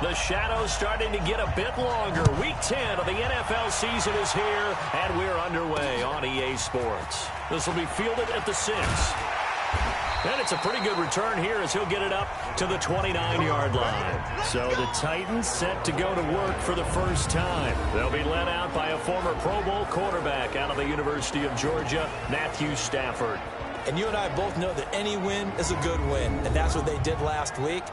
The shadow's starting to get a bit longer. Week 10 of the NFL season is here, and we're underway on EA Sports. This will be fielded at the 6. And it's a pretty good return here as he'll get it up to the 29-yard line. So the Titans set to go to work for the first time. They'll be led out by a former Pro Bowl quarterback out of the University of Georgia, Matthew Stafford. And you and I both know that any win is a good win, and that's what they did last week.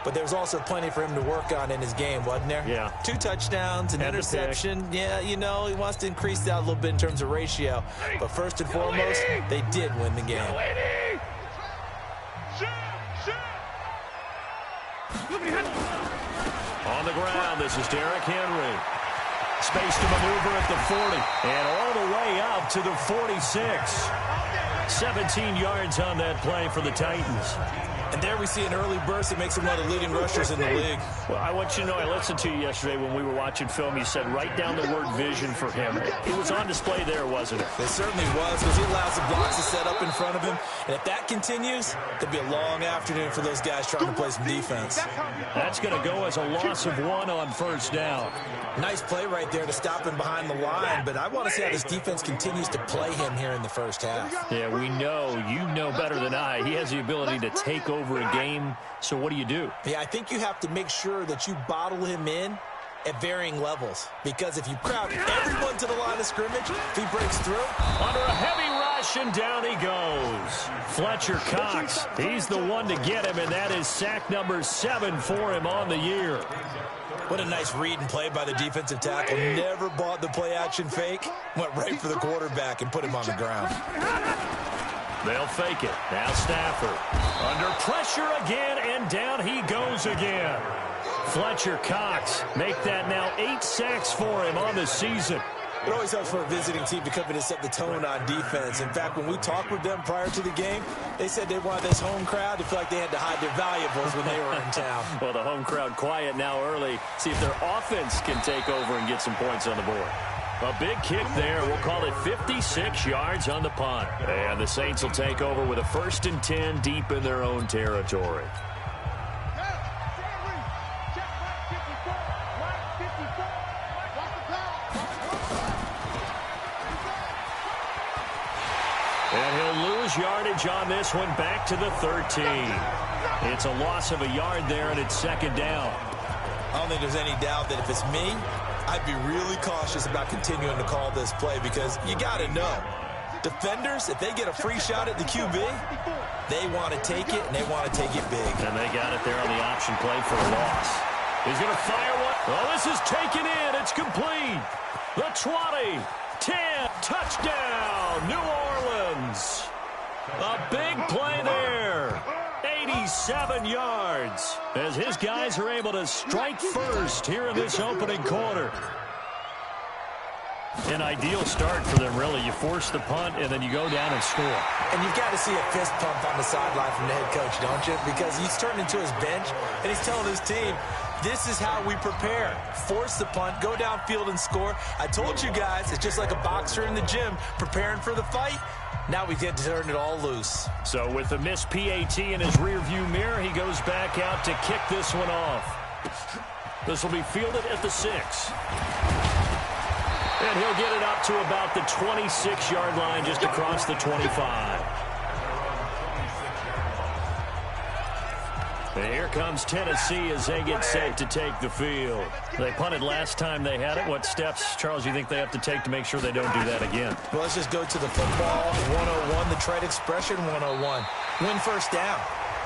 But there's also plenty for him to work on in his game, wasn't there? Yeah. 2 touchdowns, an interception. Yeah, you know, he wants to increase that a little bit in terms of ratio. But first and foremost, they did win the game. On the ground, this is Derrick Henry. Space to maneuver at the 40. And all the way up to the 46. 17 yards on that play for the Titans. And there we see an early burst that makes him one of the leading rushers in the league. Well, I want you to know, I listened to you yesterday when we were watching film. You said write down the word vision for him. It was on display there, wasn't it? It certainly was, because he allows the blocks to set up in front of him. And if that continues, there'll be a long afternoon for those guys trying to play some defense. That's going to go as a loss of 1 on first down. Nice play right there to stop him behind the line, but I want to see how this defense continues to play him here in the first half. Yeah, we know, you know better than I, he has the ability to take over a game. So what do? Yeah, I think you have to make sure that you bottle him in at varying levels, because if you crowd everyone to the line of scrimmage, if he breaks through. Under a heavy rush, and down he goes. Fletcher Cox, he's the one to get him, and that is sack number 7 for him on the year. What a nice read and play by the defensive tackle. Never bought the play-action fake. Went right for the quarterback and put him on the ground. They'll fake it. Now Stafford. Under pressure again, and down he goes again. Fletcher Cox make that now 8 sacks for him on the season. It always helps for a visiting team to come in and set the tone on defense. In fact, when we talked with them prior to the game, they said they wanted this home crowd to feel like they had to hide their valuables when they were in town. Well, the home crowd quiet now early. See if their offense can take over and get some points on the board. A big kick there. We'll call it 56 yards on the punt. And the Saints will take over with a 1st and 10 deep in their own territory. And he'll lose yardage on this one, back to the 13. It's a loss of a yard there, and it's 2nd down. I don't think there's any doubt that if it's me, I'd be really cautious about continuing to call this play, because you got to know, defenders, if they get a free shot at the QB, they want to take it, and they want to take it big. And they got it there on the option play for a loss. He's going to fire one. Oh, this is taken in. It's complete. The 20, 10, touchdown, New Orleans. A big play there. 87 yards as his guys are able to strike first here in this opening quarter. An ideal start for them, really. You force the punt, and then you go down and score. And you've got to see a fist pump on the sideline from the head coach, don't you? Because he's turned into his bench, and he's telling his team, this is how we prepare. Force the punt, go downfield and score. I told you guys, it's just like a boxer in the gym preparing for the fight. Now we get to turn it all loose. So with the missed PAT in his rearview mirror, he goes back out to kick this one off. This will be fielded at the 6. And he'll get it up to about the 26-yard line, just across the 25. And here comes Tennessee as they get set to take the field. They punted last time they had it. What steps, Charles, do you think they have to take to make sure they don't do that again? Well, let's just go to the football 101, the trade expression 101. Win first down.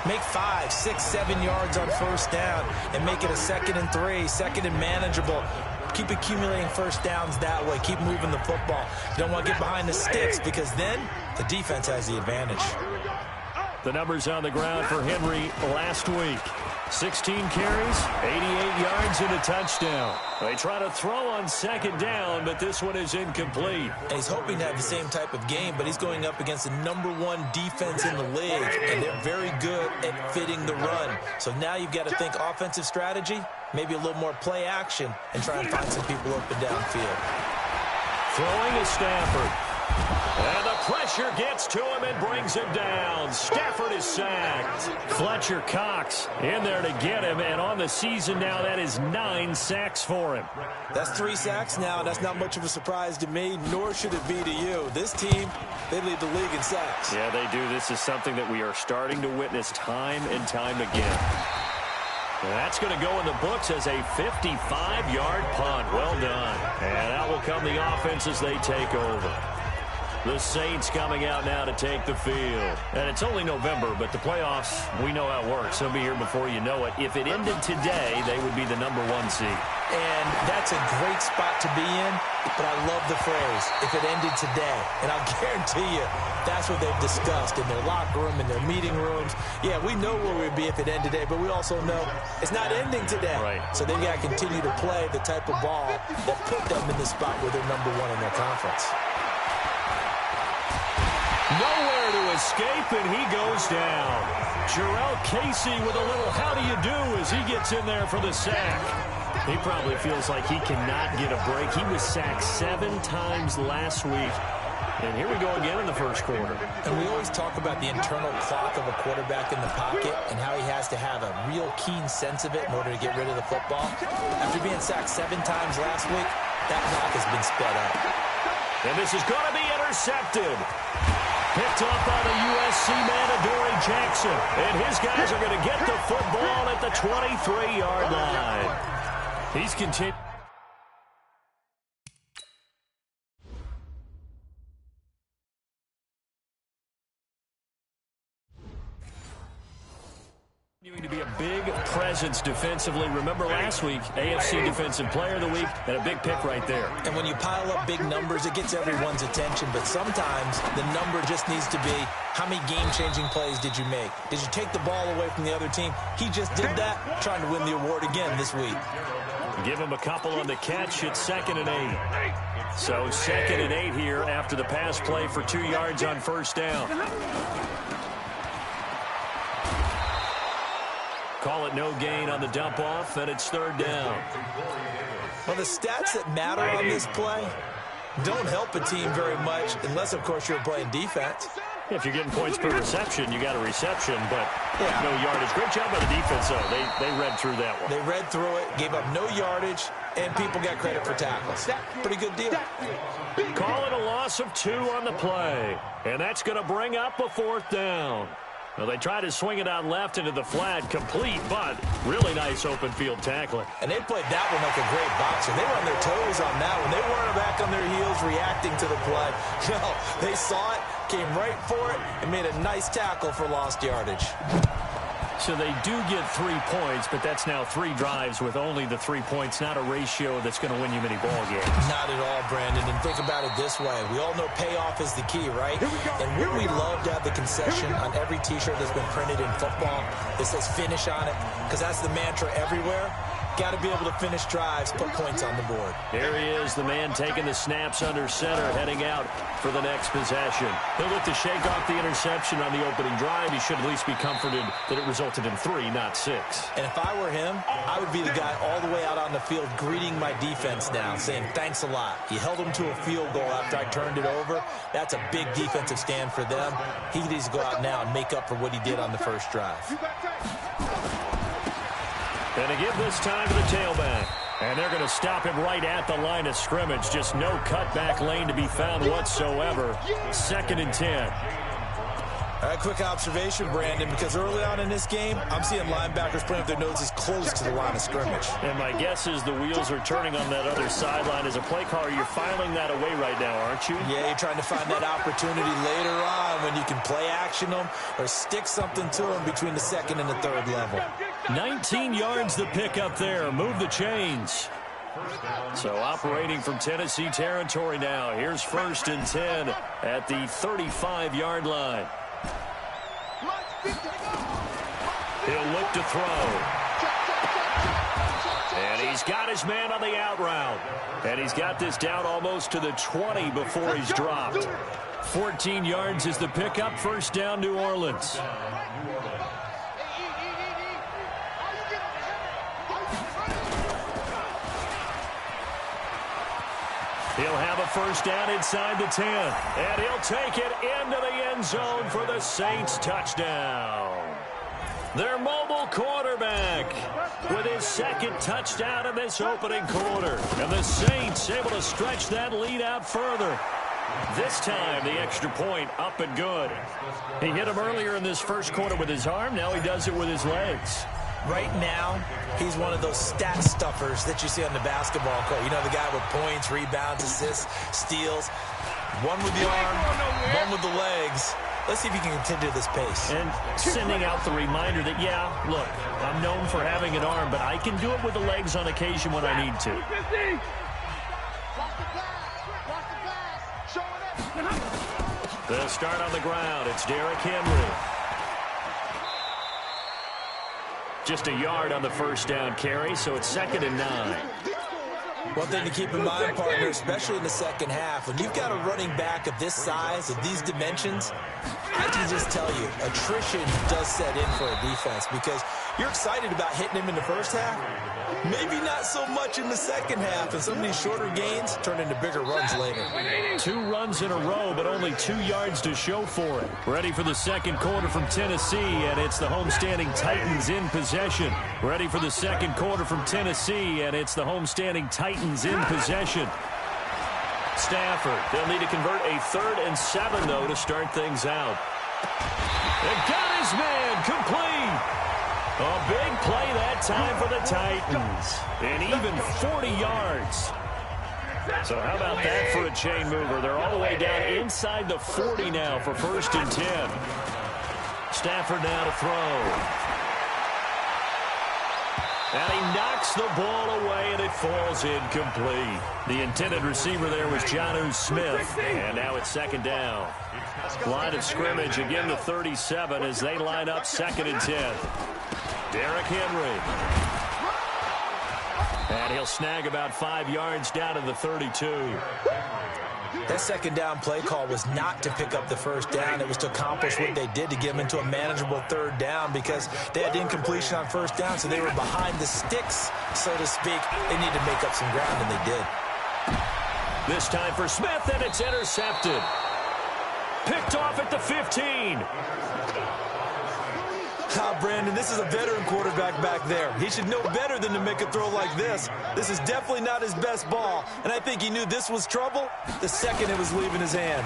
Make 5, 6, 7 yards on first down and make it a 2nd and 3, 2nd and manageable. Keep accumulating first downs that way. Keep moving the football. You don't want to get behind the sticks, because then the defense has the advantage. The numbers on the ground for Henry last week. 16 carries, 88 yards, and a touchdown. They try to throw on 2nd down, but this one is incomplete. And he's hoping to have the same type of game, but he's going up against the #1 defense in the league, and they're very good at fitting the run. So now you've got to think offensive strategy, maybe a little more play action, and try and find some people up and downfield. Throwing is Stafford. And the pressure gets to him and brings him down. Stafford is sacked. Fletcher Cox in there to get him, and on the season now, that is 9 sacks for him. That's 3 sacks now, and that's not much of a surprise to me, nor should it be to you. This team, they lead the league in sacks. Yeah, they do. This is something that we are starting to witness time and time again. That's going to go in the books as a 55-yard punt. Well done. And out will come the offense as they take over. The Saints coming out now to take the field. And it's only November, but the playoffs, we know how it works. They'll be here before you know it. If it ended today, they would be the #1 seed. And that's a great spot to be in, but I love the phrase, if it ended today. And I'll guarantee you, that's what they've discussed in their locker room, in their meeting rooms. Yeah, we know where we'd be if it ended today, but we also know it's not ending today. Right. So they've got to continue to play the type of ball that put them in the spot where they're #1 in their conference. Nowhere to escape, and he goes down. Jarrell Casey with a little how do you do as he gets in there for the sack. He probably feels like he cannot get a break. He was sacked 7 times last week. And here we go again in the first quarter. And we always talk about the internal clock of a quarterback in the pocket and how he has to have a real keen sense of it in order to get rid of the football. After being sacked 7 times last week, that clock has been sped up. And this is going to be intercepted. Picked up by the USC man, Adoree Jackson. And his guys are going to get the football at the 23-yard line. He's continuing. To be a big presence defensively. Remember last week, AFC Defensive Player of the Week, and a big pick right there. And when you pile up big numbers, it gets everyone's attention. But sometimes the number just needs to be, how many game-changing plays did you make? Did you take the ball away from the other team? He just did that, trying to win the award again this week. Give him a couple on the catch. It's 2nd and 8. So 2nd and 8 here after the pass play for 2 yards on first down. Call it no gain on the dump off, and it's 3rd down. Well, the stats that matter on this play don't help a team very much, unless, of course, you're playing defense. If you're getting points per reception, you got a reception, but no yardage. Great job by the defense, though. They read through that one. They read through it, gave up no yardage, and people got credit for tackles. Pretty good deal. Call it a loss of 2 on the play, and that's going to bring up a 4th down. Well, they tried to swing it out left into the flat, complete, but really nice open field tackling. And they played that one like a great boxer. They were on their toes on that one. They weren't back on their heels reacting to the play. No, they saw it, came right for it, and made a nice tackle for lost yardage. So they do get 3 points, but that's now 3 drives with only the 3 points, not a ratio that's going to win you many ball games. Not at all, Brandon. And think about it this way. We all know payoff is the key, right? And wouldn't we love to have the concession on every T-shirt that's been printed in football that says finish on it? Because that's the mantra everywhere. Got to be able to finish drives, put points on the board. Here he is, the man taking the snaps under center, heading out for the next possession. He'll look to shake off the interception on the opening drive. He should at least be comforted that it resulted in 3, not 6. And if I were him, I would be the guy all the way out on the field greeting my defense now, saying thanks a lot. You held them to a field goal after I turned it over. That's a big defensive stand for them. He needs to go out now and make up for what he did on the first drive. And to give this time to the tailback. And they're going to stop him right at the line of scrimmage. Just no cutback lane to be found whatsoever. 2nd and 10. All right, quick observation, Brandon, because early on in this game, I'm seeing linebackers putting up their noses close to the line of scrimmage. And my guess is the wheels are turning on that other sideline. As a play caller, you're filing that away right now, aren't you? Yeah, you're trying to find that opportunity later on when you can play action them or stick something to them between the 2nd and the 3rd level. 19 yards the pick up there. Move the chains. So operating from Tennessee territory now. Here's 1st and 10 at the 35-yard line. He'll look to throw. And he's got his man on the out route. And he's got this down almost to the 20 before he's dropped. 14 yards is the pickup. 1st down, New Orleans. He'll have a first down inside the 10. And he'll take it into the end zone for the Saints touchdown. Their mobile quarterback with his second touchdown in this opening quarter. And the Saints able to stretch that lead out further. This time, the extra point up and good. He hit him earlier in this first quarter with his arm. Now he does it with his legs. Right now, he's one of those stat stuffers that you see on the basketball court. You know, the guy with points, rebounds, assists, steals. One with the arm, one with the legs. Let's see if he can continue this pace. And sending out the reminder that, yeah, look, I'm known for having an arm, but I can do it with the legs on occasion when I need to. They'll start on the ground. It's Derrick Henry. Just a yard on the first down carry, so it's 2nd and 9. One thing to keep in mind, partner, especially in the second half, when you've got a running back of this size, of these dimensions, I can just tell you, attrition does set in for a defense because you're excited about hitting him in the first half. Maybe not so much in the second half, and some of these shorter gains turn into bigger runs later. 2 runs in a row, but only 2 yards to show for it. Ready for the second quarter from Tennessee, and it's the homestanding Titans in possession. Ready for the second quarter from Tennessee, and it's the homestanding Titans in possession. Stafford, they'll need to convert a 3rd and 7, though, to start things out. And got his man complete. A big play that time for the Titans. And even 40 yards. So how about that for a chain mover? They're all the way down inside the 40 now for 1st and 10. Stafford now to throw. And he knocks the ball away, and it falls incomplete. The intended receiver there was Jonnu Smith. And now it's 2nd down. Line of scrimmage again to 37 as they line up 2nd and 10. Derrick Henry. And he'll snag about 5 yards down to the 32. That second down play call was not to pick up the first down. It was to accomplish what they did to get them into a manageable 3rd down because they had incompletion on 1st down, so they were behind the sticks, so to speak. They needed to make up some ground, and they did. This time for Smith, and it's intercepted. Picked off at the 15. Brandon, this is a veteran quarterback back there. He should know better than to make a throw like this. This is definitely not his best ball, and I think he knew this was trouble the second it was leaving his hand.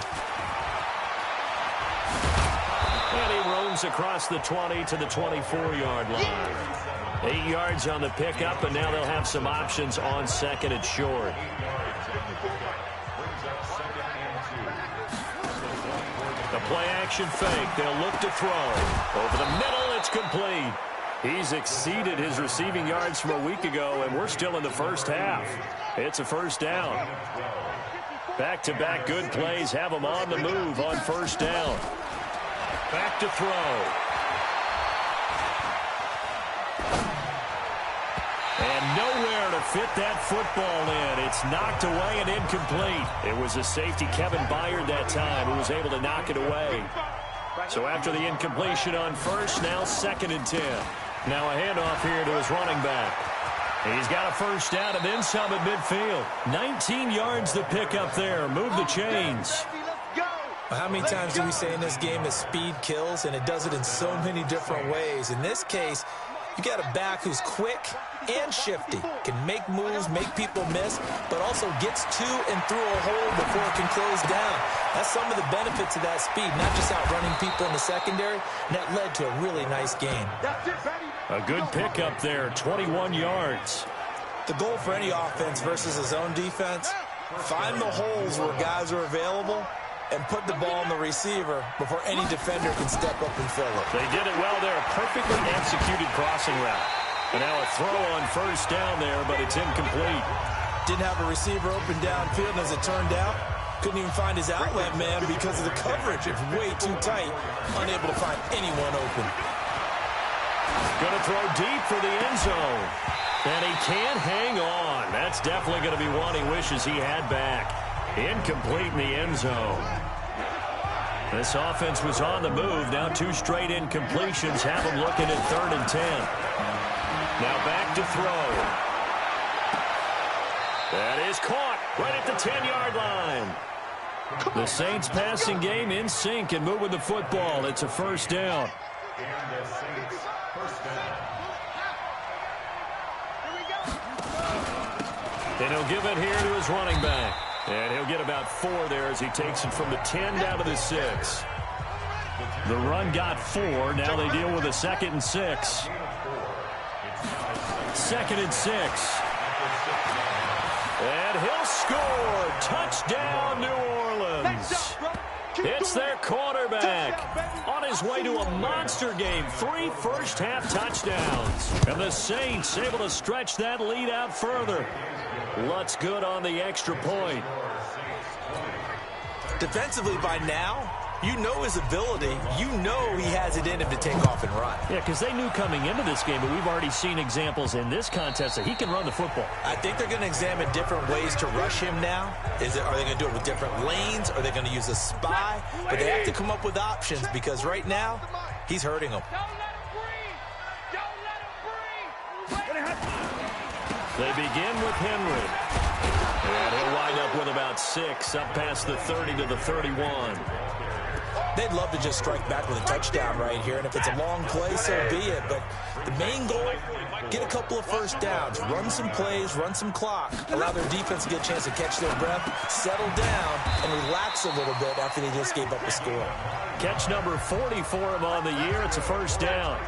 And he roams across the 20 to the 24-yard line. 8 yards on the pickup, and now they'll have some options on 2nd and short. The play-action fake. They'll look to throw. Over the middle, it's complete. He's exceeded his receiving yards from a week ago, and we're still in the first half. It's a 1st down. Back-to-back good plays have him on the move on 1st down. Back to throw. And nowhere to fit that football in. It's knocked away and incomplete. It was a safety, Kevin Byard, that time, who was able to knock it away. So after the incompletion on 1st, now 2nd and 10. Now a handoff here to his running back. He's got a 1st down and then some at midfield. 19 yards to pick up there. Move the chains. How many times do we say in this game that speed kills, and it does it in so many different ways? In this case, you got a back who's quick and shifty, can make moves, make people miss, but also gets to and through a hole before it can close down. That's some of the benefits of that speed, not just outrunning people in the secondary, and that led to a really nice game. A good pickup there, 21 yards. The goal for any offense versus a zone defense, find the holes where guys are available and put the ball in the receiver before any defender can step up and fill it. They did it well there. A perfectly executed crossing route. And now a throw on 1st down there, but it's incomplete. Didn't have a receiver open downfield, and as it turned out, couldn't even find his outlet man because of the coverage. It's way too tight, unable to find anyone open. Going to throw deep for the end zone. And he can't hang on. That's definitely going to be one he wishes he had back. Incomplete in the end zone. This offense was on the move. Now 2 straight incompletions have them looking at 3rd and 10. Now back to throw. That is caught. right at the 10-yard line. The Saints passing game in sync and moving the football. It's a first down. And he'll give it here to his running back. And he'll get about 4 there as he takes it from the 10 down to the 6. The run got 4. Now they deal with a 2nd and 6. 2nd and 6. And he'll score. Touchdown, New Orleans. It's their quarterback on his way to a monster game. 3 first-half touchdowns. And the Saints able to stretch that lead out further. Lutz good on the extra point. Defensively by now, you know his ability. You know he has it in him to take off and run. Yeah, because they knew coming into this game, but we've already seen examples in this contest that he can run the football. I think they're going to examine different ways to rush him now. Are they going to do it with different lanes? Are they going to use a spy? But they have to come up with options because right now, he's hurting them. They begin with Henry. And he'll wind up with about 6 up past the 30 to the 31. They'd love to just strike back with a touchdown right here, and if it's a long play, so be it. But the main goal, get a couple of first downs, run some plays, run some clock, allow their defense to get a chance to catch their breath, settle down, and relax a little bit after they just gave up a score. Catch number 40 for him on the year. It's a first down.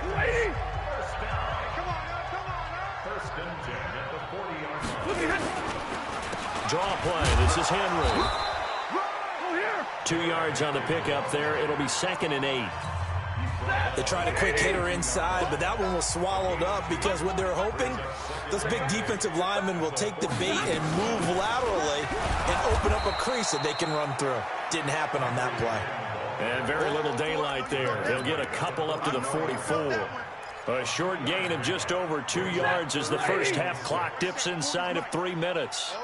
Draw play. This is Henry. 2 yards on the pickup there. It'll be 2nd and 8. They tried a quick hitter inside, but that one was swallowed up because what they're hoping, those big defensive linemen will take the bait and move laterally and open up a crease that they can run through. Didn't happen on that play. And very little daylight there. He'll get a couple up to the 44. A short gain of just over 2 yards as the first half clock dips inside of 3 minutes.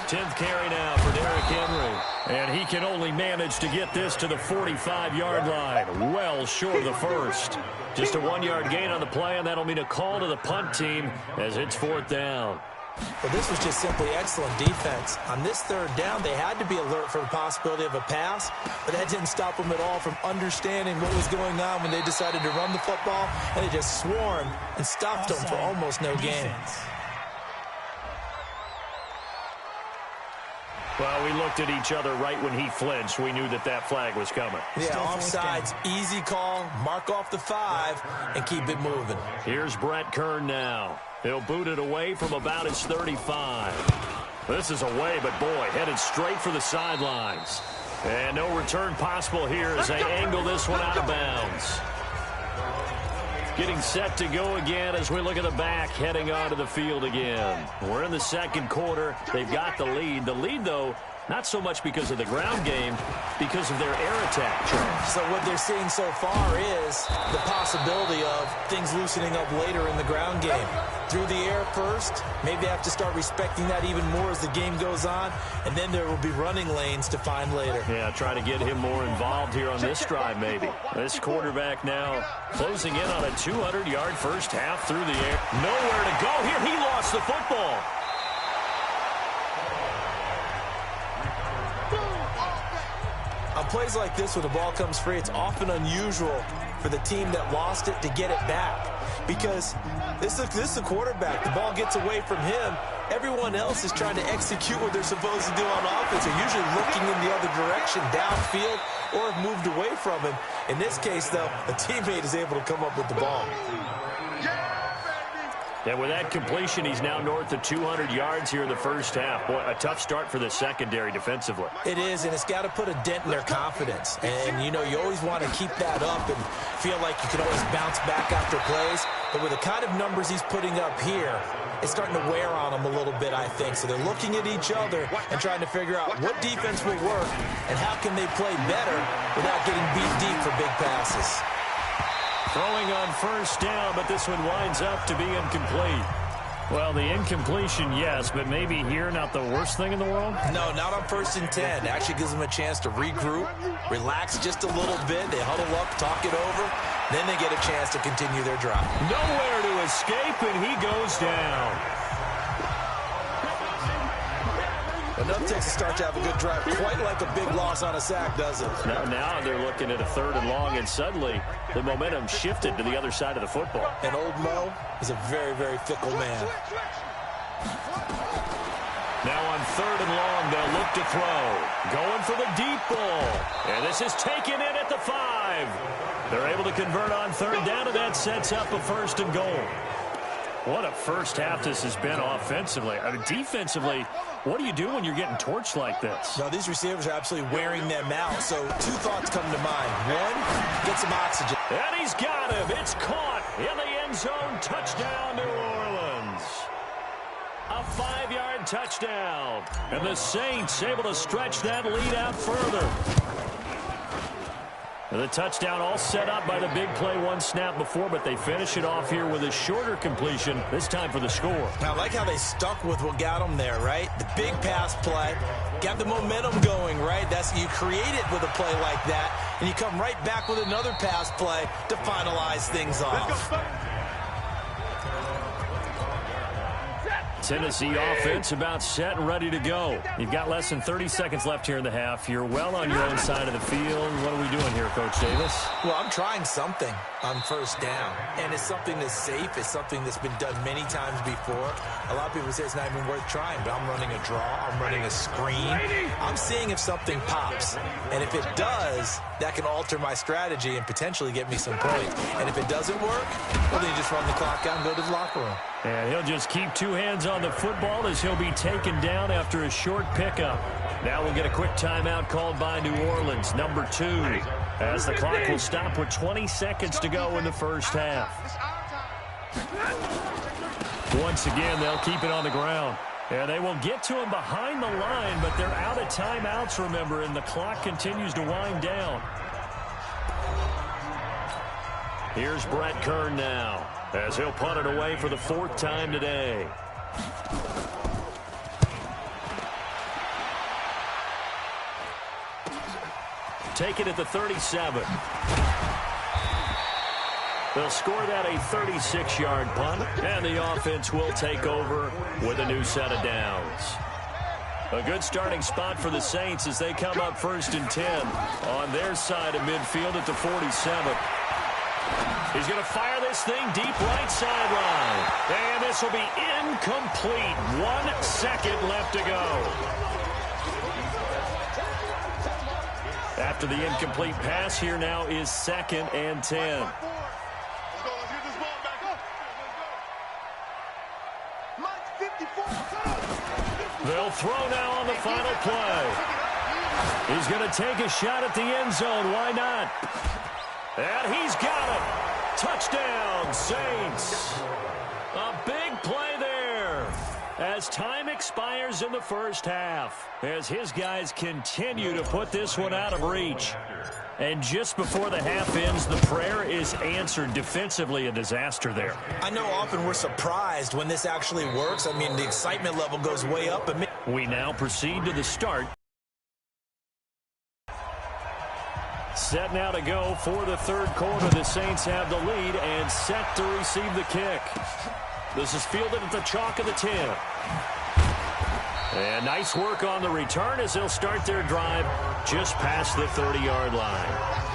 10th carry now for Derrick Henry. And he can only manage to get this to the 45-yard line. Well short of the first. Just a 1-yard gain on the play, and that'll mean a call to the punt team as it's 4th down. Well, this was just simply excellent defense. On this 3rd down, they had to be alert for the possibility of a pass, but that didn't stop them at all from understanding what was going on when they decided to run the football, and they just swarmed and stopped them for almost no gain. Well, we looked at each other right when he flinched. We knew that that flag was coming. Yeah, offsides, easy call, mark off the 5, and keep it moving. Here's Brett Kern now. He'll boot it away from about his 35. This is away, but boy, headed straight for the sidelines. And no return possible here as they angle this one out of bounds. Getting set to go again as we look at the back heading onto the field again. We're in the 2nd quarter. They've got the lead. The lead, though, not so much because of the ground game, because of their air attack. So what they're seeing so far is the possibility of things loosening up later in the ground game. Through the air first, maybe have to start respecting that even more as the game goes on, and then there will be running lanes to find later. Yeah, try to get him more involved here on this drive maybe. This quarterback now closing in on a 200-yard first half through the air. Nowhere to go here. He lost the football. On plays like this where the ball comes free, it's often unusual for the team that lost it to get it back because this is a quarterback. The ball gets away from him. Everyone else is trying to execute what they're supposed to do on offense. They're usually looking in the other direction, downfield, or have moved away from him. In this case, though, a teammate is able to come up with the ball. And with that completion, he's now north of 200 yards here in the first half. Boy, a tough start for the secondary defensively. It is, and it's got to put a dent in their confidence. And, you know, you always want to keep that up and feel like you can always bounce back after plays. But with the kind of numbers he's putting up here, it's starting to wear on them a little bit, I think. So they're looking at each other and trying to figure out what defense will work and how can they play better without getting beat deep for big passes. Throwing on first down, but this one winds up to be incomplete. Well, the incompletion, yes, but maybe here not the worst thing in the world? No, not on 1st and 10. It actually gives them a chance to regroup, relax just a little bit. They huddle up, talk it over. Then they get a chance to continue their drive. Nowhere to escape, and he goes down. Enough takes to start to have a good drive. Quite like a big loss on a sack, does it? Now they're looking at a 3rd and long, and suddenly the momentum shifted to the other side of the football. And old Mo is a very, very fickle man. Now on 3rd and long, they'll look to throw. Going for the deep ball. And this is taken in at the 5. They're able to convert on 3rd down, and that sets up a 1st and goal. What a first half this has been offensively. I mean, defensively, what do you do when you're getting torched like this? No, these receivers are absolutely wearing them out. So 2 thoughts come to mind. 1, get some oxygen. And he's got him. It's caught in the end zone. Touchdown, New Orleans. A 5-yard touchdown. And the Saints able to stretch that lead out further. And the touchdown all set up by the big play 1 snap before, but they finish it off here with a shorter completion, this time for the score. I like how they stuck with what got them there, right? The big pass play, got the momentum going, right? That's you create it with a play like that, and you come right back with another pass play to finalize things off. Tennessee offense about set and ready to go. You've got less than 30 seconds left here in the half. You're well on your own side of the field. What are we doing here, Coach Davis? Well, I'm trying something on 1st down, and it's something that's safe. It's something that's been done many times before. A lot of people say it's not even worth trying, but I'm running a draw. I'm running a screen. I'm seeing if something pops, and if it does, that can alter my strategy and potentially get me some points. And if it doesn't work, well, then you just run the clock out and go to the locker room. And he'll just keep 2 hands on the football as he'll be taken down after a short pickup. Now we'll get a quick timeout called by New Orleans, number 2, as the clock will stop with 20 seconds to go in the first half. Once again, they'll keep it on the ground. And they will get to him behind the line, but they're out of timeouts, remember, and the clock continues to wind down. Here's Brett Kern now, as he'll punt it away for the 4th time today. Take it at the 37. They'll score that a 36-yard punt, and the offense will take over with a new set of downs. A good starting spot for the Saints as they come up 1st and 10 on their side of midfield at the 47. He's going to fire this thing deep right sideline. And this will be incomplete. 1 second left to go. After the incomplete pass, here now is 2nd and 10. They'll throw now on the final play. He's going to take a shot at the end zone. Why not? And he's got it. Touchdown, Saints. A big play there as time expires in the first half, as his guys continue to put this one out of reach. And just before the half ends, the prayer is answered. Defensively, a disaster there. I know often we're surprised when this actually works. I mean, the excitement level goes way up. We now proceed to the start. Set now to go for the 3rd quarter. The Saints have the lead and set to receive the kick. This is fielded at the chalk of the 10. And nice work on the return as they'll start their drive just past the 30-yard line.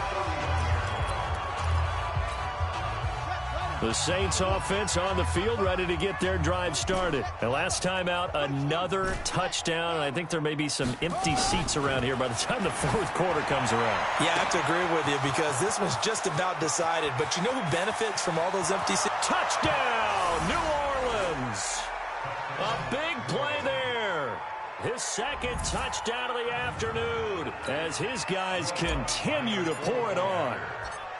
The Saints offense on the field ready to get their drive started. And last time out, another touchdown. And I think there may be some empty seats around here by the time the 4th quarter comes around. Yeah, I have to agree with you because this was just about decided. But you know who benefits from all those empty seats? Touchdown, New Orleans. A big play there. His 2nd touchdown of the afternoon as his guys continue to pour it on.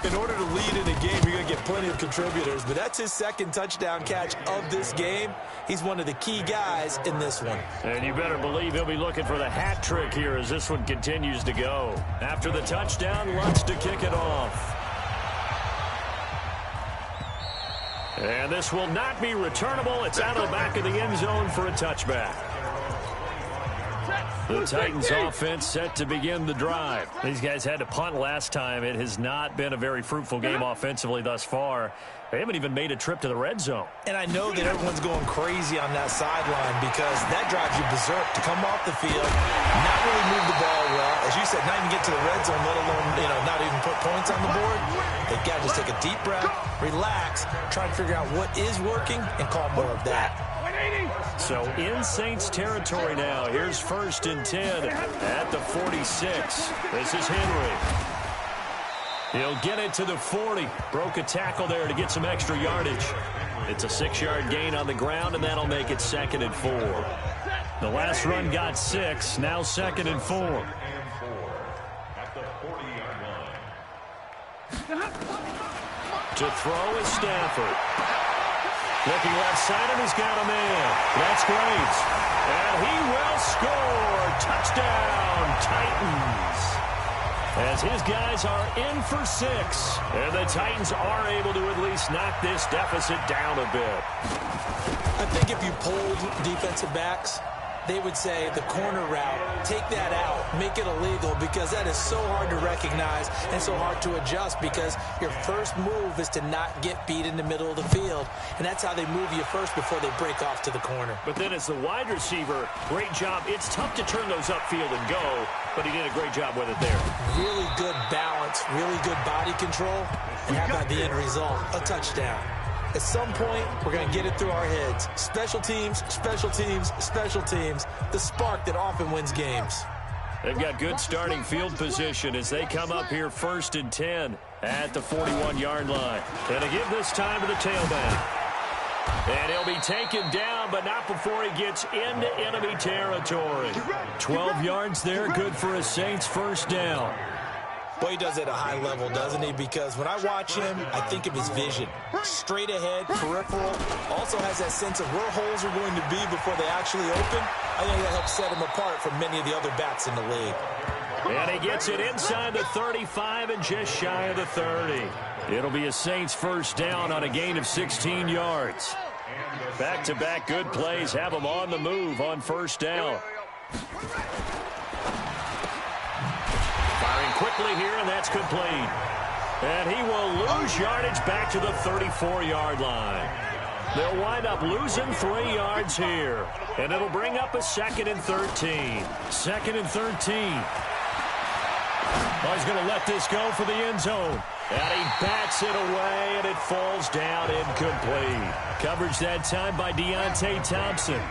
In order to lead in a game, you're going to get plenty of contributors, but that's his 2nd touchdown catch of this game. He's one of the key guys in this one. And you better believe he'll be looking for the hat trick here as this one continues to go. After the touchdown, Lutz to kick it off. And this will not be returnable. It's out of the back of the end zone for a touchback. The Titans offense set to begin the drive. These guys had to punt last time. It has not been a very fruitful game offensively thus far. They haven't even made a trip to the red zone. And I know that everyone's going crazy on that sideline because that drives you berserk to come off the field, not really move the ball well. As you said, not even get to the red zone, let alone, not even put points on the board. They've got to just take a deep breath, relax, try to figure out what is working, and call more of that. So in Saints territory now. Here's 1st and 10 at the 46. This is Henry. He'll get it to the 40. Broke a tackle there to get some extra yardage. It's a 6-yard gain on the ground, and that'll make it 2nd and 4. The last run got 6. Now 2nd and 4. To throw is Stafford. Looking left side, and he's got a man. That's great. And he will score. Touchdown, Titans. As his guys are in for 6. And the Titans are able to at least knock this deficit down a bit. I think if you polled defensive backs, they would say the corner route, take that out, make it illegal, because that is so hard to recognize and so hard to adjust, because your first move is to not get beat in the middle of the field, and that's how they move you first before they break off to the corner. But then as the wide receiver, great job. It's tough to turn those upfield and go, but he did a great job with it there. Really good balance, really good body control, and how about the end result? A touchdown. At some point, we're going to get it through our heads. Special teams, special teams, special teams. The spark that often wins games. They've got good starting field position as they come up here 1st and 10 at the 41-yard line. And to give this time to the tailback. And he'll be taken down, but not before he gets into enemy territory. 12 yards there, good for a Saints 1st down. Boy, he does it at a high level, doesn't he? Because when I watch him, I think of his vision. Straight ahead, peripheral. Also has that sense of where holes are going to be before they actually open. I think that helps set him apart from many of the other backs in the league. And he gets it inside the 35 and just shy of the 30. It'll be a Saints 1st down on a gain of 16 yards. Back-to-back good plays have them on the move on 1st down. Firing quickly here, and that's complete. And he will lose yardage back to the 34-yard line. They'll wind up losing 3 yards here. And it'll bring up a 2nd and 13. 2nd and 13. Oh, he's going to let this go for the end zone. And he bats it away, and it falls down incomplete. Coverage that time by Deontay Thompson.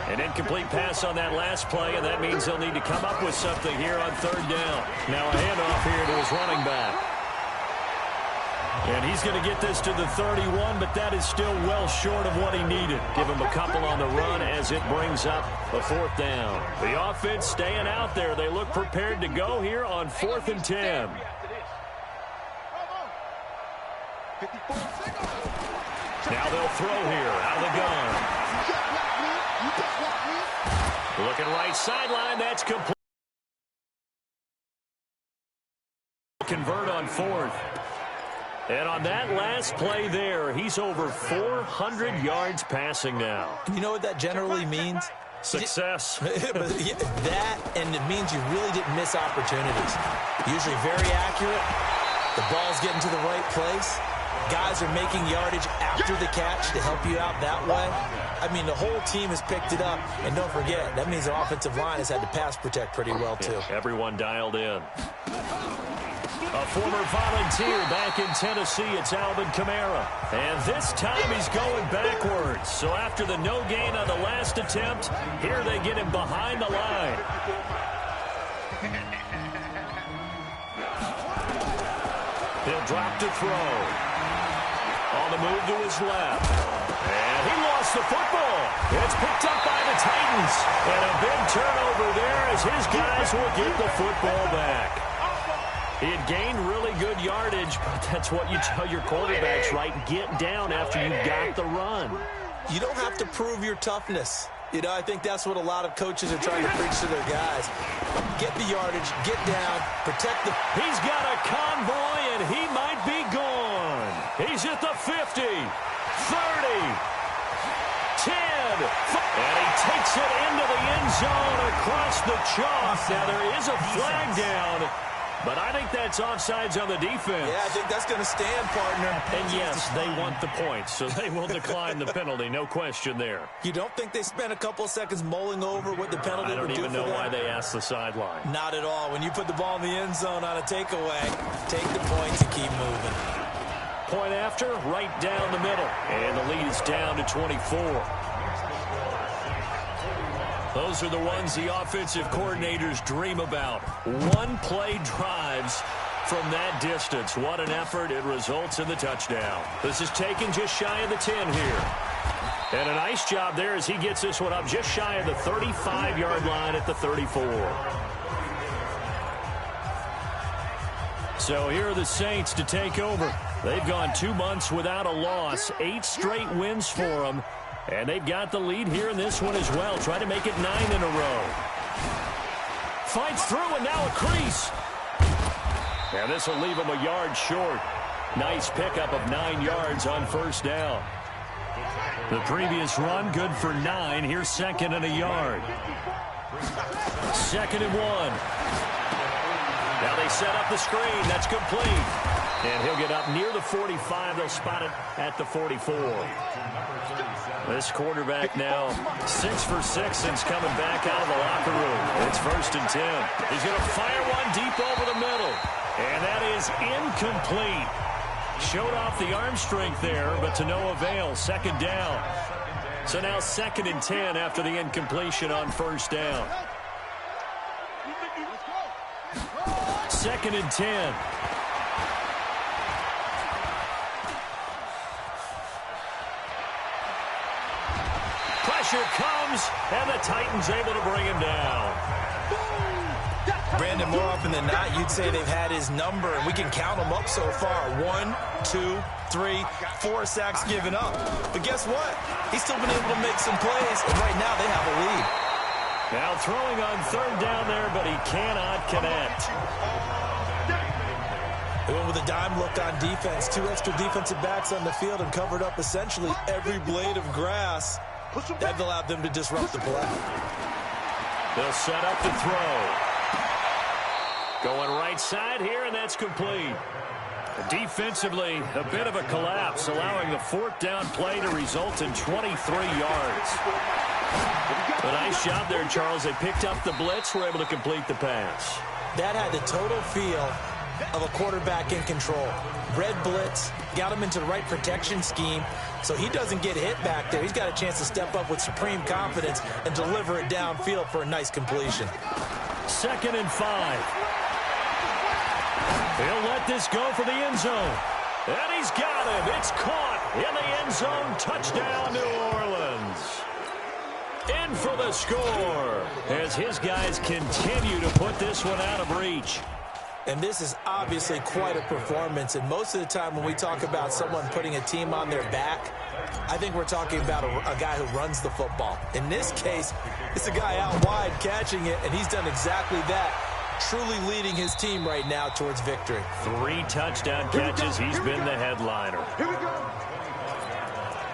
An incomplete pass on that last play, and that means they'll need to come up with something here on 3rd down. Now a handoff here to his running back. And he's going to get this to the 31, but that is still well short of what he needed. Give him a couple on the run as it brings up a 4th down. The offense staying out there. They look prepared to go here on 4th and 10. Now they'll throw here out of the gun. Looking right sideline, that's complete. Convert on 4th. And on that last play there, he's over 400 yards passing now. You know what that generally means? Success. That, and it means you really didn't miss opportunities. Usually very accurate. The ball's getting to the right place. Guys are making yardage after the catch to help you out that way. I mean, the whole team has picked it up. And don't forget, that means the offensive line has had to pass protect pretty well, too. Yeah, everyone dialed in. A former volunteer back in Tennessee, it's Alvin Kamara. And this time he's going backwards. So after the no gain on the last attempt, here they get him behind the line. He'll drop to throw. On the move to his left. And he lost the football. It's picked up by the Titans. And a big turnover there as his guys will get the football back. He had gained really good yardage, but that's what you tell your quarterbacks, right? Get down after you got the run. You don't have to prove your toughness. You know, I think that's what a lot of coaches are trying to preach to their guys. Get the yardage, get down, protect the... He's got a convoy, and he might be gone. He's at the 50, 30, 10, And he takes it into the end zone across the chalk. Now, there is a flag down, but I think that's offsides on the defense. Yeah, I think that's going to stand, partner. And yes, they want the points, so they will decline the penalty. No question there. You don't think they spent a couple of seconds mulling over what the penalty would do for them? I don't even know why they asked the sideline. Not at all. When you put the ball in the end zone on a takeaway, take the points and keep moving. Point after, right down the middle. And the lead is down to 24. Those are the ones the offensive coordinators dream about. One-play drives from that distance. What an effort. It results in the touchdown. This is taken just shy of the 10 here. And a nice job there as he gets this one up just shy of the 35-yard line at the 34. So here are the Saints to take over. They've gone 2 months without a loss. 8 straight wins for them. And they've got the lead here in this one as well. Trying to make it 9 in a row. Fights through and now a crease. And this will leave him a yard short. Nice pickup of 9 yards on first down. The previous run good for 9. Here's 2nd and a yard. 2nd and 1. Now they set up the screen. That's complete. And he'll get up near the 45. They'll spot it at the 44. This quarterback now 6 for 6 since coming back out of the locker room. It's 1st and 10. He's going to fire one deep over the middle. And that is incomplete. Showed off the arm strength there, but to no avail. 2nd down. So now 2nd and 10 after the incompletion on first down. 2nd and 10. Pressure comes, and the Titans able to bring him down. Brandon, more often than not, you'd say they've had his number, and we can count them up so far. 1, 2, 3, 4 sacks given up. But guess what? He's still been able to make some plays, and right now they have a lead. Now throwing on 3rd down there, but he cannot connect. They went with a dime look on defense. 2 extra defensive backs on the field and covered up essentially every blade of grass. That allowed them to disrupt the play. They'll set up the throw. Going right side here, and that's complete. Defensively, a bit of a collapse, allowing the 4th down play to result in 23 yards. A nice job there, Charles. They picked up the blitz, were able to complete the pass. That had the total feel of a quarterback in control. Red blitz, got him into the right protection scheme, so he doesn't get hit back there. He's got a chance to step up with supreme confidence and deliver it downfield for a nice completion. 2nd and 5. He'll let this go for the end zone. And he's got him. It's caught in the end zone. Touchdown, New Orleans. In for the score as his guys continue to put this one out of reach. And this is obviously quite a performance. And most of the time when we talk about someone putting a team on their back, I think we're talking about a guy who runs the football. In this case, it's a guy out wide catching it, and he's done exactly that, truly leading his team right now towards victory. 3 touchdown catches. He's been the headliner.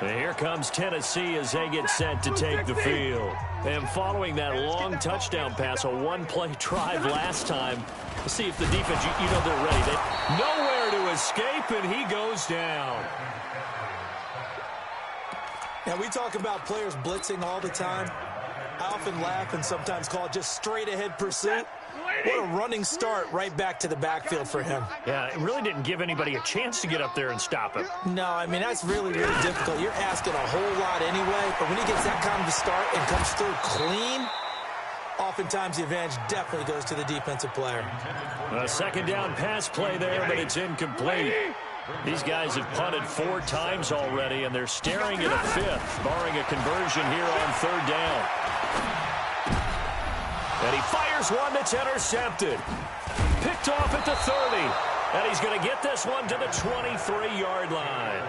And here comes Tennessee as they get set to take the field. And following that long touchdown pass, a 1-play drive last time, let's see if the defense, you know they're ready. Nowhere to escape, and he goes down. Now, we talk about players blitzing all the time. I often laugh and sometimes call it just straight-ahead pursuit. What a running start right back to the backfield for him. Yeah, it really didn't give anybody a chance to get up there and stop him. No, I mean, that's really, really difficult. You're asking a whole lot anyway, but when he gets that kind of a start and comes through clean, oftentimes the advantage definitely goes to the defensive player. A 2nd down pass play there, but it's incomplete. These guys have punted 4 times already, and they're staring at a 5th, barring a conversion here on 3rd down. And he fires one that's intercepted. Picked off at the 30. And he's going to get this one to the 23-yard line.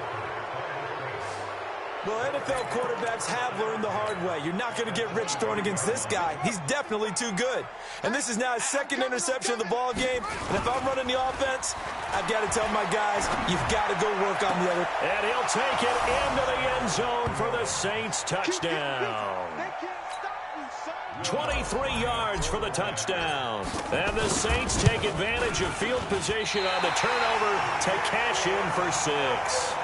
Well, NFL quarterbacks have learned the hard way. You're not going to get rich throwing against this guy. He's definitely too good. And this is now his second interception of the ball game. And if I'm running the offense, I've got to tell my guys, you've got to go work on the other. And he'll take it into the end zone for the Saints touchdown. 23 yards for the touchdown. And the Saints take advantage of field position on the turnover to cash in for 6.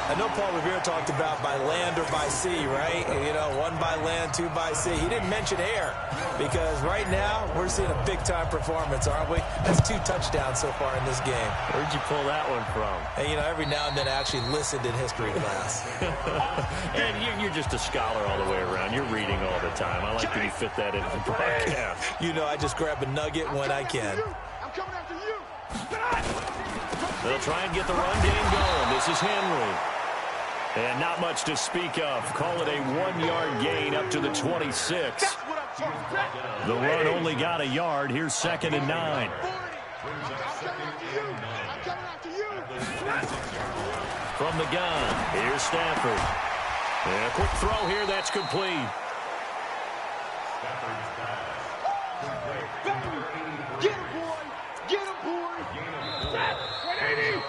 I know Paul Revere talked about by land or by sea, right? You know, 1 by land, 2 by sea. He didn't mention air because right now we're seeing a big-time performance, aren't we? That's 2 touchdowns so far in this game. Where'd you pull that one from? And, you know, every now and then I actually listened in history class. And you're just a scholar all the way around. You're reading all the time. I like that you fit that into the broadcast. You know, I just grab a nugget when I can. I'm coming after you. They'll try and get the run game going. This is Henry. And not much to speak of. Call it a 1-yard gain up to the 26. The run only got a yard. Here's 2nd and 9. From the gun, here's Stafford. And a quick throw here, that's complete. Get him, boy! Get him, boy! 180!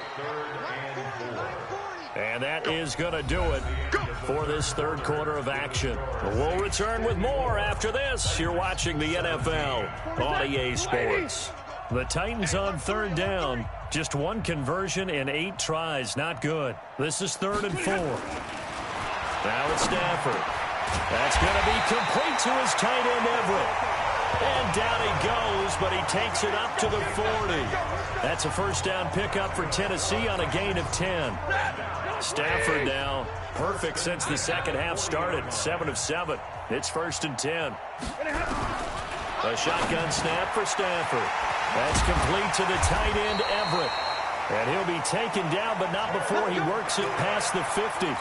And that is going to do it for this third quarter of action. We'll return with more after this. You're watching the NFL on EA Sports. The Titans on 3rd down. Just 1 conversion in 8 tries. Not good. This is 3rd and 4. Now it's Stafford. That's going to be complete to his tight end, Everett. And down he goes, but he takes it up to the 40. That's a first down pickup for Tennessee on a gain of 10. Stafford now perfect since the second half started. 7 of 7. It's 1st and 10. A shotgun snap for Stafford. That's complete to the tight end, Everett. And he'll be taken down, but not before he works it past the 50.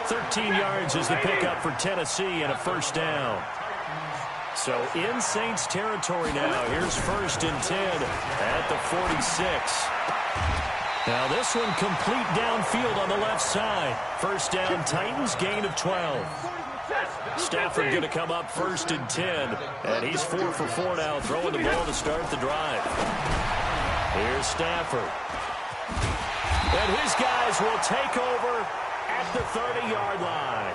13 yards is the pickup for Tennessee and a first down. So in Saints territory now. Here's 1st and 10 at the 46. Now this one complete downfield on the left side. First down, Titans, gain of 12. Stafford going to come up 1st and 10. And he's 4 for 4 now, throwing the ball to start the drive. Here's Stafford. And his guys will take over at the 30-yard line.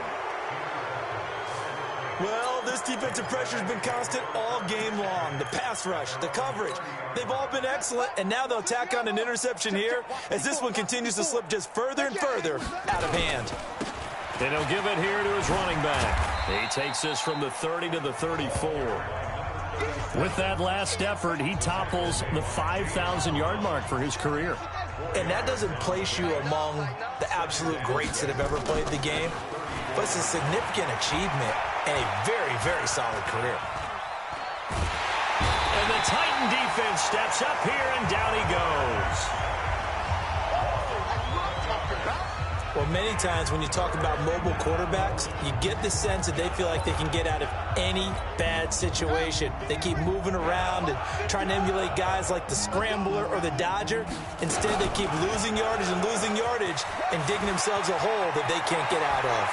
Well, this defensive pressure has been constant all game long. The pass rush, the coverage, they've all been excellent, and now they'll tack on an interception here as this one continues to slip just further and further out of hand. And he'll give it here to his running back. He takes this from the 30 to the 34. With that last effort, he topples the 5,000-yard mark for his career. And that doesn't place you among the absolute greats that have ever played the game, but it's a significant achievement and a very, very solid career. And the Titan defense steps up here, and down he goes. Well, many times when you talk about mobile quarterbacks, you get the sense that they feel like they can get out of any bad situation. They keep moving around and trying to emulate guys like the Scrambler or the Dodger. Instead, they keep losing yardage and digging themselves a hole that they can't get out of.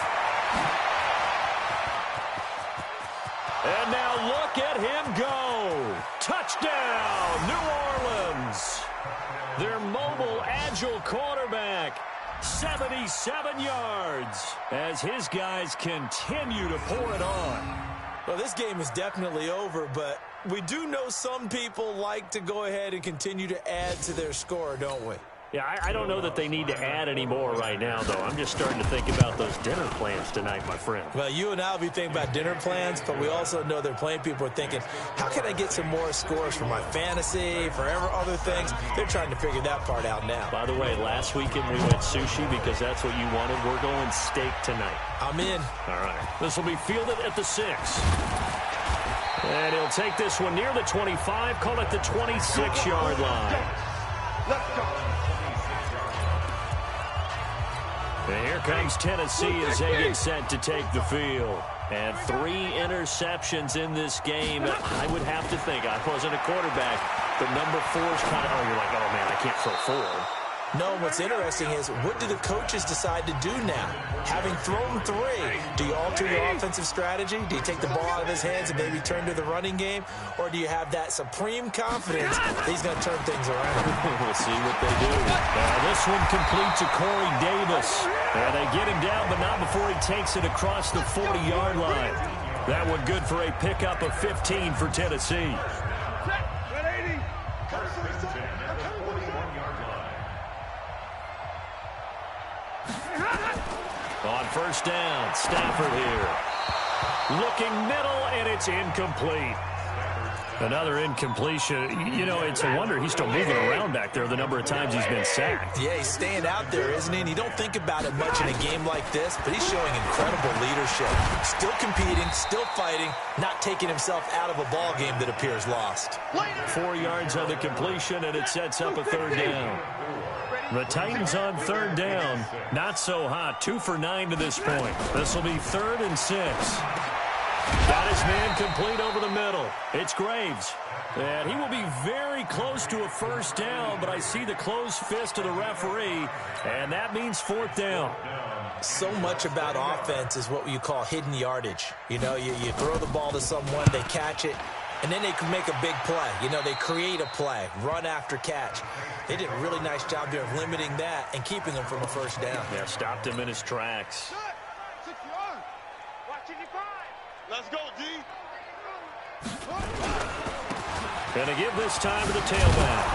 And now look at him go. Touchdown, New Orleans. Their mobile, agile quarterback, 77 yards, as his guys continue to pour it on. Well, this game is definitely over, but we do know some people like to go ahead and continue to add to their score, don't we? Yeah, I don't know that they need to add any more right now, though. I'm just starting to think about those dinner plans tonight, my friend. Well, you and I will be thinking about dinner plans, but we also know their playing people are thinking, how can I get some more scores for my fantasy, for other things? They're trying to figure that part out now. By the way, last weekend we went sushi because that's what you wanted. We're going steak tonight. I'm in. All right. This will be fielded at the 6. And he'll take this one near the 25, call it the 26-yard line. Let's go. And here comes Tennessee as they get set to take the field. And 3 interceptions in this game. I would have to think, I wasn't a quarterback, but number 4 is kind of, oh, you're like, oh, man, I can't throw 4. No, what's interesting is, what do the coaches decide to do now? Having thrown 3, do you alter your offensive strategy? Do you take the ball out of his hands and maybe turn to the running game? Or do you have that supreme confidence that he's going to turn things around? We'll see what they do. This one complete to Corey Davis. They get him down, but not before he takes it across the 40-yard line. That one good for a pickup of 15 for Tennessee. On first down, Stafford here. Looking middle, and it's incomplete. Another incompletion. You know, it's a wonder he's still moving around back there the number of times he's been sacked. Yeah, he's staying out there, isn't he? And you don't think about it much in a game like this, but he's showing incredible leadership. Still competing, still fighting, not taking himself out of a ball game that appears lost. 4 yards on the completion, and it sets up a third down. The Titans on third down. Not so hot. 2 for 9 to this point. This will be 3rd and 6. Got his man complete over the middle. It's Graves. And he will be very close to a first down, but I see the closed fist of the referee, and that means 4th down. So much about offense is what you call hidden yardage. You know, you throw the ball to someone, they catch it, and then they can make a big play. You know, they create a play, run after catch. They did a really nice job there of limiting that and keeping him from a first down. Yeah, stopped him in his tracks. Let's go, D. Gonna give this time to the tailback.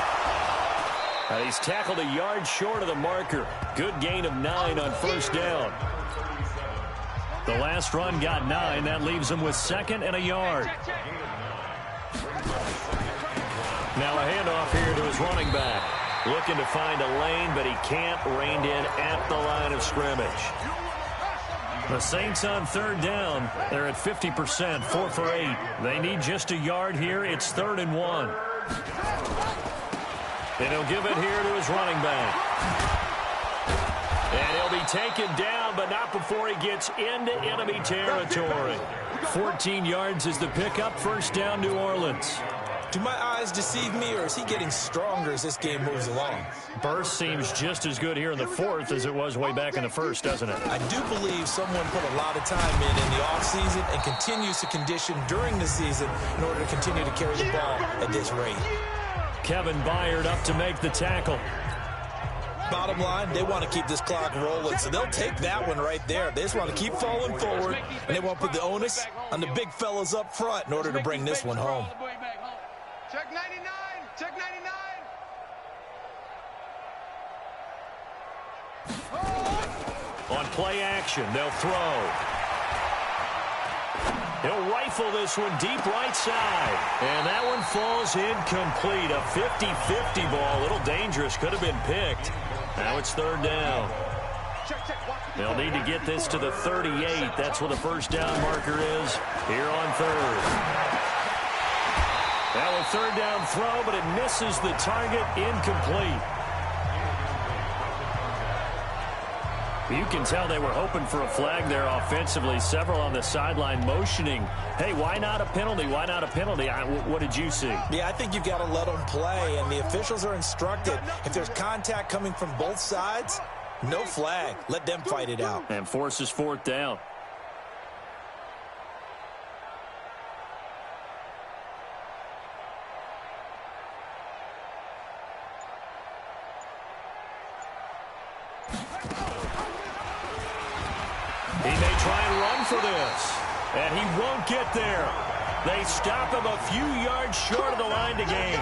He's tackled a yard short of the marker. Good gain of 9 on first down. The last run got 9. That leaves him with 2nd and a yard. Now a handoff here to his running back. Looking to find a lane, but he can't. Reined in at the line of scrimmage. The Saints on third down. They're at 50%, 4 for 8. They need just a yard here. It's 3rd and 1. And he'll give it here to his running back. And he'll be taken down, but not before he gets into enemy territory. 14 yards is the pickup. First down, New Orleans. Do my eyes deceive me, or is he getting stronger as this game moves along? Burst seems just as good here in the 4th as it was way back in the 1st, doesn't it? I do believe someone put a lot of time in the offseason and continues to condition during the season in order to continue to carry the ball at this rate. Kevin Byard up to make the tackle. Bottom line, they want to keep this clock rolling, so they'll take that one right there. They just want to keep falling forward, and they want to put the onus on the big fellas up front in order to bring this one home. Check 99. Check 99. On play action, they'll throw. He'll rifle this one deep right side. And that one falls incomplete. A 50-50 ball. A little dangerous. Could have been picked. Now it's 3rd down. They'll need to get this to the 38. That's where the first down marker is here on 3rd. Now a 3rd down throw, but it misses the target. Incomplete. You can tell they were hoping for a flag there offensively. Several on the sideline motioning. Hey, why not a penalty? Why not a penalty? What did you see? Yeah, I think you've got to let them play, and the officials are instructed. If there's contact coming from both sides, no flag. Let them fight it out. And forces 4th down. He may try and run for this, and he won't get there. They stop him a few yards short of the line to gain.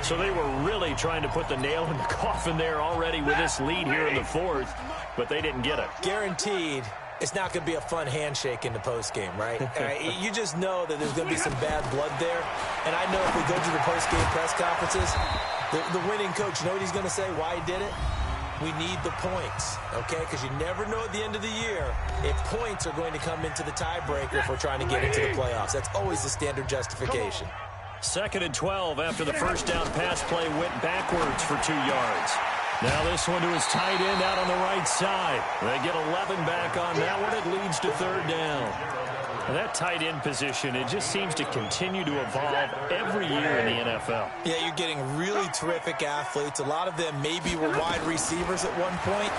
So they were really trying to put the nail in the coffin there already with this lead here in the 4th, but they didn't get it. Guaranteed, it's not going to be a fun handshake in the postgame, right? You just know that there's going to be some bad blood there. And I know if we go to the postgame press conferences, the winning coach, you know what he's going to say, why he did it? We need the points, okay? Because you never know at the end of the year if points are going to come into the tiebreaker if we're trying to get into the playoffs. That's always the standard justification. 2nd and 12 after the first down pass play went backwards for 2 yards. Now this one to his tight end out on the right side. They get 11 back on that one. It leads to 3rd down. And that tight end position, it just seems to continue to evolve every year in the NFL. Yeah, you're getting really terrific athletes. A lot of them maybe were wide receivers at one point.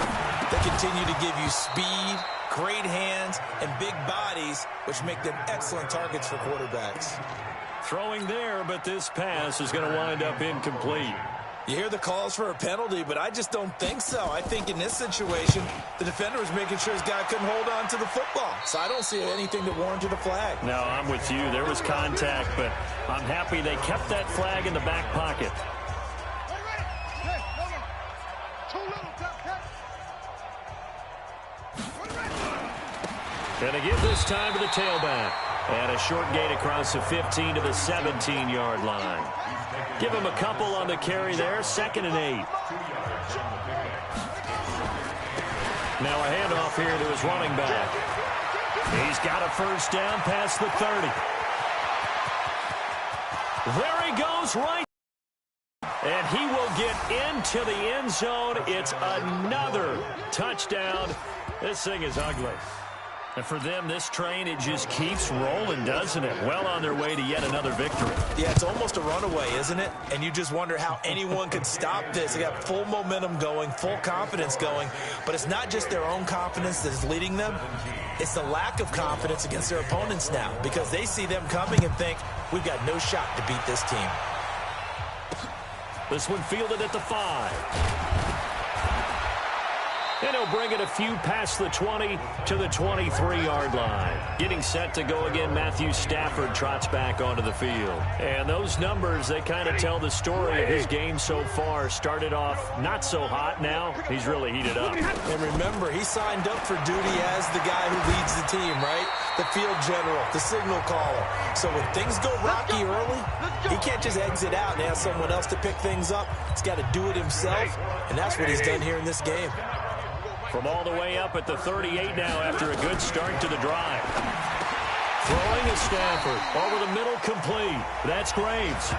They continue to give you speed, great hands, and big bodies, which make them excellent targets for quarterbacks. Throwing there, but this pass is going to wind up incomplete. You hear the calls for a penalty, but I just don't think so. I think in this situation, the defender was making sure his guy couldn't hold on to the football. So I don't see anything that warranted a flag. No, I'm with you. There was contact, but I'm happy they kept that flag in the back pocket. And they give this time to the tailback. And a short gain across the 15 to the 17-yard line. Give him a couple on the carry there, 2nd and 8. Now a handoff here to his running back. He's got a first down past the 30. There he goes, right. And he will get into the end zone. It's another touchdown. This thing is ugly. And for them, this train, it just keeps rolling, doesn't it? Well on their way to yet another victory. Yeah, it's almost a runaway, isn't it? And you just wonder how anyone could stop this. They got full momentum going, full confidence going. But it's not just their own confidence that's leading them. It's the lack of confidence against their opponents now, because they see them coming and think, we've got no shot to beat this team. This one fielded at the 5. And he'll bring it a few past the 20 to the 23-yard line. Getting set to go again, Matthew Stafford trots back onto the field. And those numbers, they kind of tell the story of his game so far. Started off not so hot. Now he's really heated up. And remember, he signed up for duty as the guy who leads the team, right? The field general, the signal caller. So when things go rocky early, he can't just exit out and ask someone else to pick things up. He's got to do it himself, and that's what he's done here in this game. From all the way up at the 38 now after a good start to the drive. Throwing is Stafford. Over the middle, complete. That's Graves.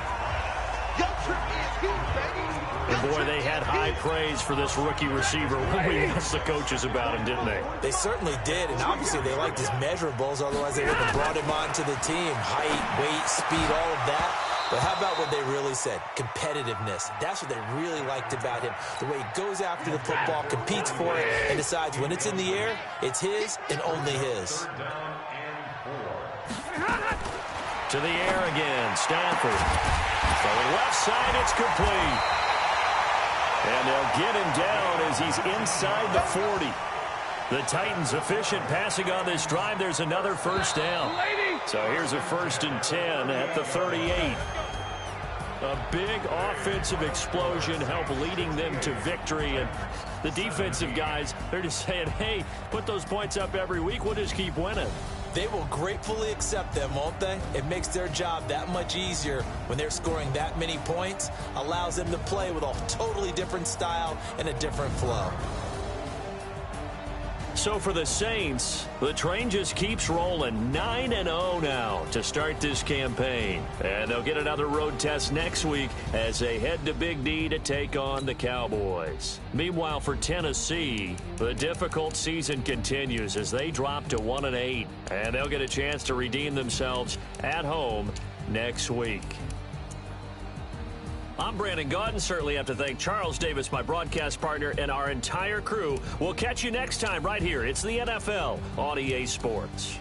And boy, they had high praise for this rookie receiver when we asked the coaches about him, didn't they? They certainly did, and obviously they liked his measurables, otherwise they wouldn't have brought him onto the team. Height, weight, speed, all of that. But how about what they really said? Competitiveness. That's what they really liked about him. The way he goes after the football, competes for it, and decides when it's in the air, it's his and only his. To the air again, Stafford. Throwing left side, it's complete. And they'll get him down as he's inside the 40. The Titans efficient passing on this drive. There's another first down. So here's a 1st and 10 at the 38. A big offensive explosion help leading them to victory. And the defensive guys, they're just saying, hey, put those points up every week. We'll just keep winning. They will gratefully accept them, won't they? It makes their job that much easier when they're scoring that many points. Allows them to play with a totally different style and a different flow. So for the Saints, the train just keeps rolling. 9-0 now to start this campaign. And they'll get another road test next week as they head to Big D to take on the Cowboys. Meanwhile, for Tennessee, the difficult season continues as they drop to 1-8. And they'll get a chance to redeem themselves at home next week. I'm Brandon Gaudin. Certainly have to thank Charles Davis, my broadcast partner, and our entire crew. We'll catch you next time right here. It's the NFL on EA Sports.